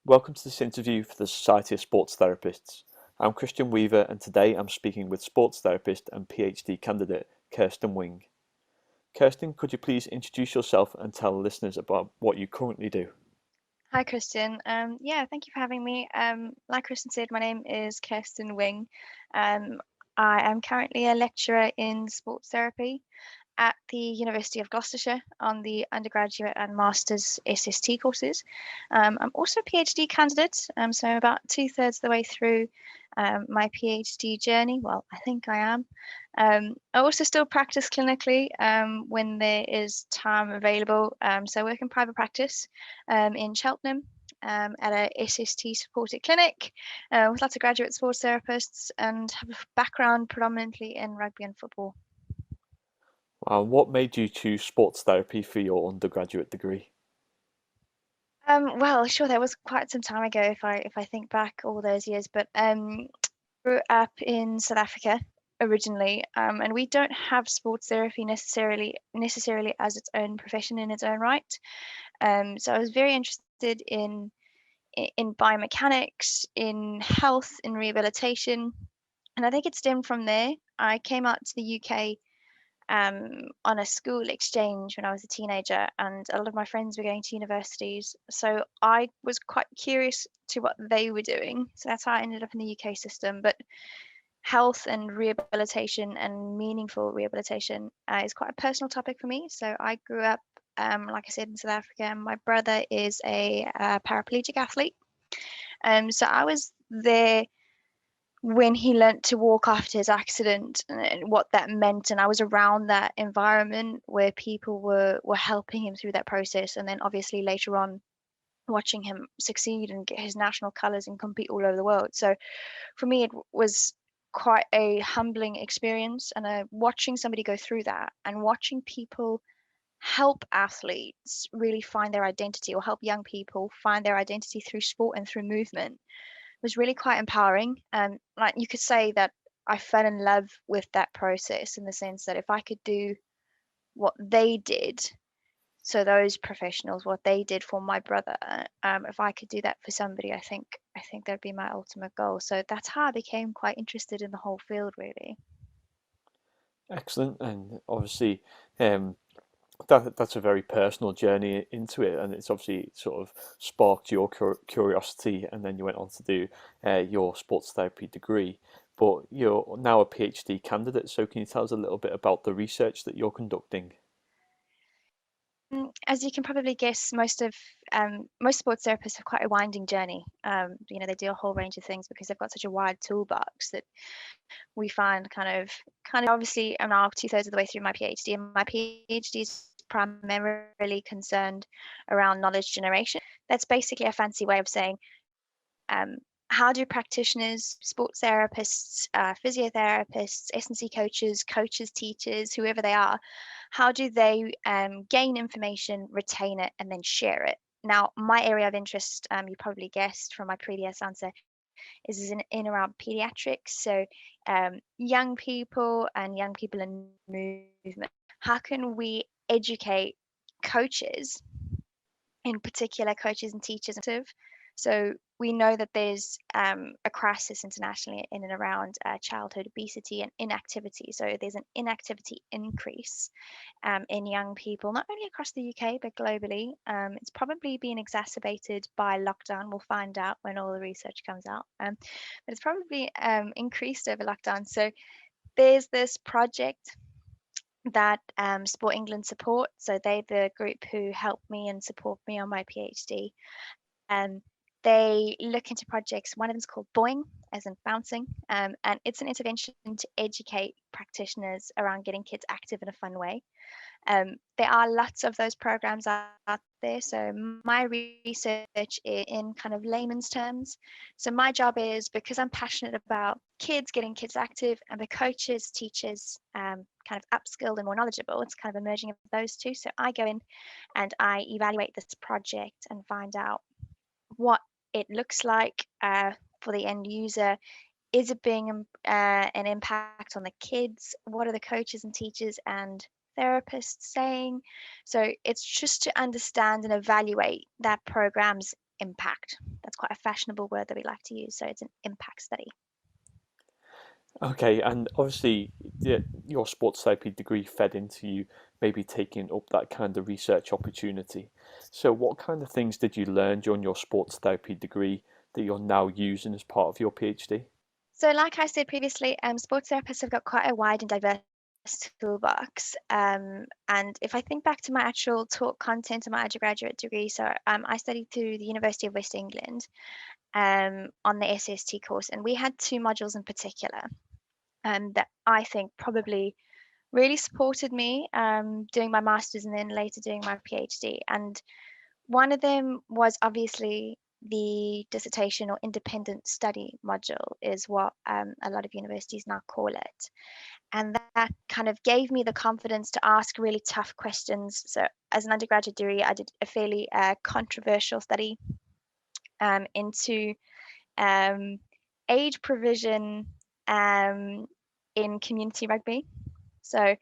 Welcome to this interview for the Society of Sports Therapists. I'm Christian Weaver, and today I'm speaking with sports therapist and PhD candidate Kirsten Wing. Kirsten, could you please introduce yourself and tell listeners about what you currently do? Hi, Christian. Thank you for having me. Like Christian said, my name is Kirsten Wing. Um, I am currently a lecturer in sports therapy at the University of Gloucestershire on the undergraduate and master's SST courses. I'm also a PhD candidate, so I'm about two-thirds of the way through my PhD journey. Well, I think I am. I also still practice clinically when there is time available. So I work in private practice in Cheltenham. At a SST supported clinic with lots of graduate sports therapists and have a background predominantly in rugby and football. What made you choose sports therapy for your undergraduate degree? Well, sure, that was quite some time ago if I think back all those years, but grew up in South Africa originally, and we don't have sports therapy necessarily as its own profession in its own right. So I was very interested in biomechanics, in health, in rehabilitation, and I think it stemmed from there. I came out to the UK on a school exchange when I was a teenager, and a lot of my friends were going to universities. So I was quite curious to what they were doing. So that's how I ended up in the UK system. But health and rehabilitation and meaningful rehabilitation is quite a personal topic for me. So I grew up, like I said, in South Africa, and my brother is a paraplegic athlete. So I was there when he learnt to walk after his accident and what that meant, and I was around that environment where people were helping him through that process, and then obviously later on watching him succeed and get his national colors and compete all over the world. So for me it was quite a humbling experience, and watching somebody go through that and watching people help athletes really find their identity, or help young people find their identity through sport and through movement, was really quite empowering. Like you could say that I fell in love with that process in the sense that if I could do what they did, so those professionals, what they did for my brother, if I could do that for somebody, I think that'd be my ultimate goal. So that's how I became quite interested in the whole field, really. Excellent, and obviously, um, that's a very personal journey into it, and it's obviously sort of sparked your curiosity, and then you went on to do your sports therapy degree. But you're now a PhD candidate, so can you tell us a little bit about the research that you're conducting? As you can probably guess, most sports therapists have quite a winding journey. They do a whole range of things because they've got such a wide toolbox that we find kind of obviously I'm now two-thirds of the way through my PhD, and my PhD is primarily concerned around knowledge generation. That's basically a fancy way of saying um, how do practitioners, sports therapists, physiotherapists, S&C coaches, teachers, whoever they are, how do they gain information, retain it, and then share it? Now, my area of interest, you probably guessed from my previous answer, is in around pediatrics. So, young people in movement. How can we educate coaches, in particular coaches and teachers? So we know that there's a crisis internationally in and around childhood obesity and inactivity. So there's an inactivity increase in young people, not only across the UK, but globally. It's probably been exacerbated by lockdown. We'll find out when all the research comes out. But it's probably increased over lockdown. So there's this project that Sport England support. So they're the group who help me and support me on my PhD. Um, they look into projects. One of them is called Boing, as in bouncing, and it's an intervention to educate practitioners around getting kids active in a fun way. There are lots of those programs out there. So my research in kind of layman's terms. So my job is, because I'm passionate about kids, getting kids active, and the coaches, teachers, kind of upskilled and more knowledgeable. It's kind of a merging of those two. So I go in and I evaluate this project and find out what it looks like for the end user. Is it being an impact on the kids? What are the coaches and teachers and therapists saying? So it's just to understand and evaluate that program's impact. That's quite a fashionable word that we like to use. So it's an impact study. Okay, and obviously your sports therapy degree fed into you maybe taking up that kind of research opportunity. So what kind of things did you learn during your sports therapy degree that you're now using as part of your PhD? So, like I said previously, sports therapists have got quite a wide and diverse toolbox. And if I think back to my actual talk content of my undergraduate degree, so I studied through the University of West England on the SST course, and we had two modules in particular that I think probably really supported me doing my master's and then later doing my PhD. And one of them was obviously the dissertation or independent study module, is what a lot of universities now call it. And that kind of gave me the confidence to ask really tough questions. So, as an undergraduate degree, I did a fairly controversial study into um, age provision in community rugby. So,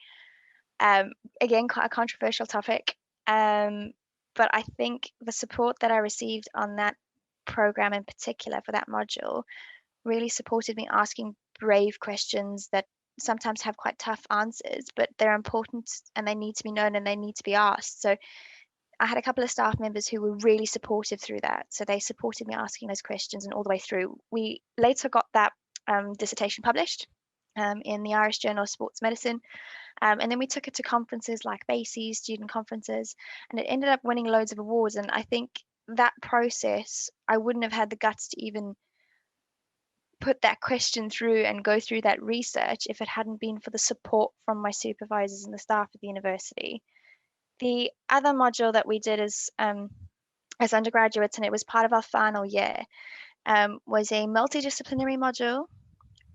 um, again, quite a controversial topic. Um, but I think the support that I received on that program in particular for that module really supported me asking brave questions that sometimes have quite tough answers, but they're important and they need to be known and they need to be asked. So I had a couple of staff members who were really supportive through that. So they supported me asking those questions and all the way through. We later got that dissertation published in the Irish Journal of Sports Medicine. And then we took it to conferences like BASIS, student conferences, and it ended up winning loads of awards. And I think that process, I wouldn't have had the guts to even put that question through and go through that research if it hadn't been for the support from my supervisors and the staff at the university. The other module that we did as undergraduates, and it was part of our final year, was a multidisciplinary module.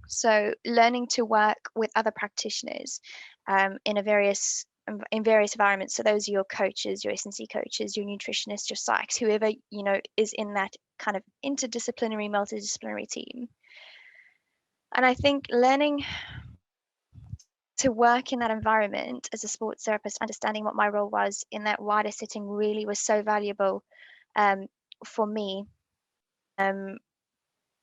So learning to work with other practitioners in various environments. So those are your coaches, your S&C coaches, your nutritionists, your psychs, whoever is in that kind of interdisciplinary, multidisciplinary team. And I think learning to work in that environment as a sports therapist, understanding what my role was in that wider setting really was so valuable for me.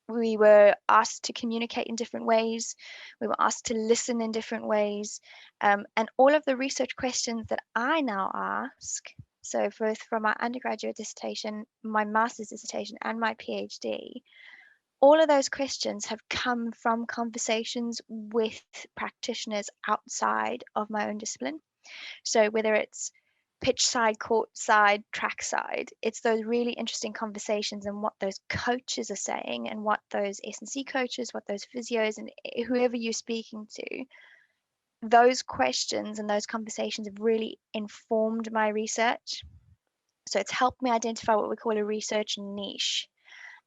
We were asked to communicate in different ways. We were asked to listen in different ways. And all of the research questions that I now ask, so both from my undergraduate dissertation, my master's dissertation, and my PhD, all of those questions have come from conversations with practitioners outside of my own discipline. So whether it's pitch side, court side, track side, it's those really interesting conversations and what those coaches are saying and what those S&C coaches, what those physios and whoever you're speaking to, those questions and those conversations have really informed my research. So it's helped me identify what we call a research niche.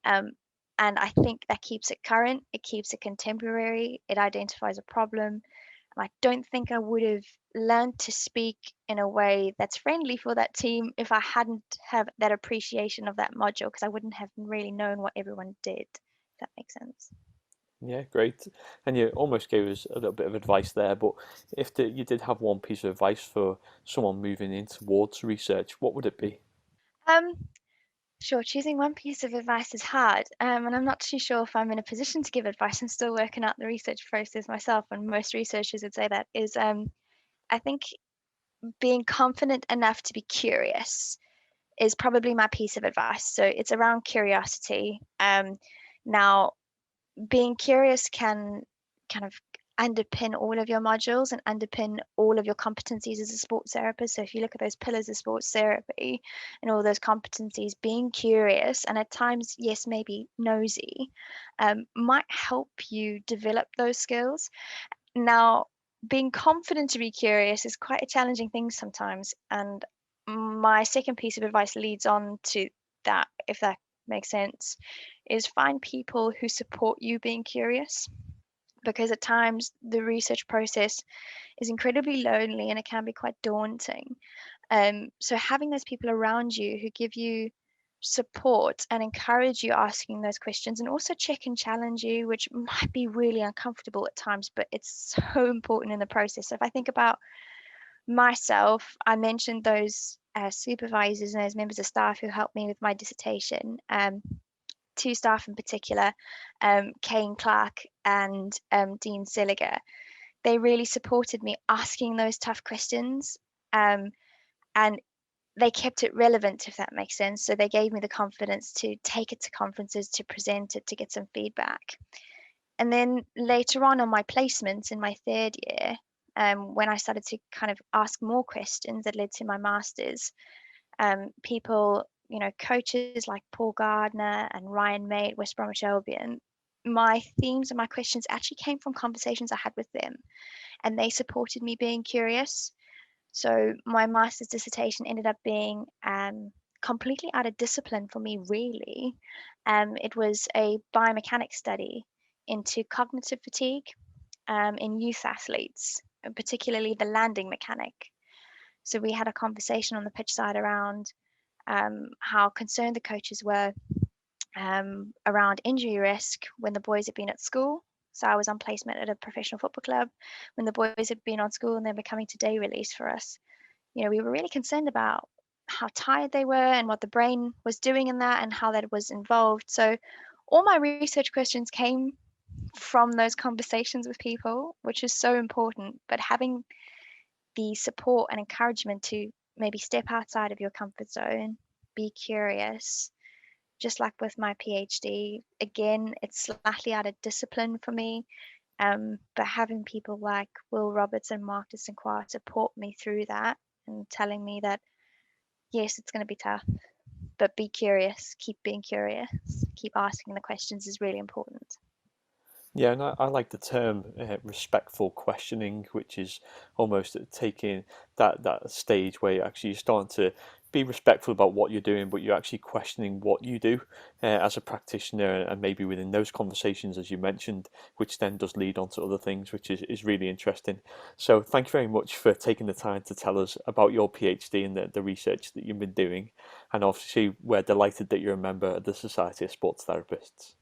Um, and I think that keeps it current, it keeps it contemporary, it identifies a problem. And I don't think I would have learned to speak in a way that's friendly for that team if I hadn't have that appreciation of that module, because I wouldn't have really known what everyone did, if that makes sense. Yeah, great. And you almost gave us a little bit of advice there, but if you did have one piece of advice for someone moving in towards research, what would it be? Um, sure, choosing one piece of advice is hard, and I'm not too sure if I'm in a position to give advice. I'm still working out the research process myself, and most researchers would say that is, I think being confident enough to be curious is probably my piece of advice. So it's around curiosity. Now, being curious can kind of underpin all of your modules and underpin all of your competencies as a sports therapist. So if you look at those pillars of sports therapy and all those competencies, being curious and at times, yes, maybe nosy, might help you develop those skills. Now, being confident to be curious is quite a challenging thing sometimes. And my second piece of advice leads on to that, if that makes sense, is find people who support you being curious. Because at times the research process is incredibly lonely and it can be quite daunting. So having those people around you who give you support and encourage you asking those questions and also check and challenge you, which might be really uncomfortable at times, but it's so important in the process. So if I think about myself, I mentioned those supervisors and as members of staff who helped me with my dissertation. Two staff in particular, Kane Clark and Dean Seliger. They really supported me asking those tough questions, and they kept it relevant, if that makes sense. So they gave me the confidence to take it to conferences, to present it, to get some feedback. And then later on my placements in my third year, when I started to kind of ask more questions that led to my master's, people, coaches like Paul Gardner and Ryan May at West Bromwich Albion, my themes and my questions actually came from conversations I had with them, and they supported me being curious. So my master's dissertation ended up being completely out of discipline for me, really. It was a biomechanics study into cognitive fatigue in youth athletes, particularly the landing mechanic. So we had a conversation on the pitch side around how concerned the coaches were around injury risk when the boys had been at school. So I was on placement at a professional football club when the boys had been on school and they were coming to day release for us. We were really concerned about how tired they were and what the brain was doing in that and how that was involved. So all my research questions came from those conversations with people, which is so important. But having the support and encouragement to maybe step outside of your comfort zone, be curious, just like with my PhD, again, it's slightly out of discipline for me. But having people like Will Roberts and Mark de St. Croix support me through that and telling me that, yes, it's going to be tough, but be curious, keep being curious, keep asking the questions is really important. Yeah, and I like the term respectful questioning, which is almost taking that stage where you're starting to be respectful about what you're doing, but you're actually questioning what you do as a practitioner, and maybe within those conversations, as you mentioned, which then does lead on to other things, which is really interesting. So thank you very much for taking the time to tell us about your PhD and the research that you've been doing. And obviously, we're delighted that you're a member of the Society of Sports Therapists.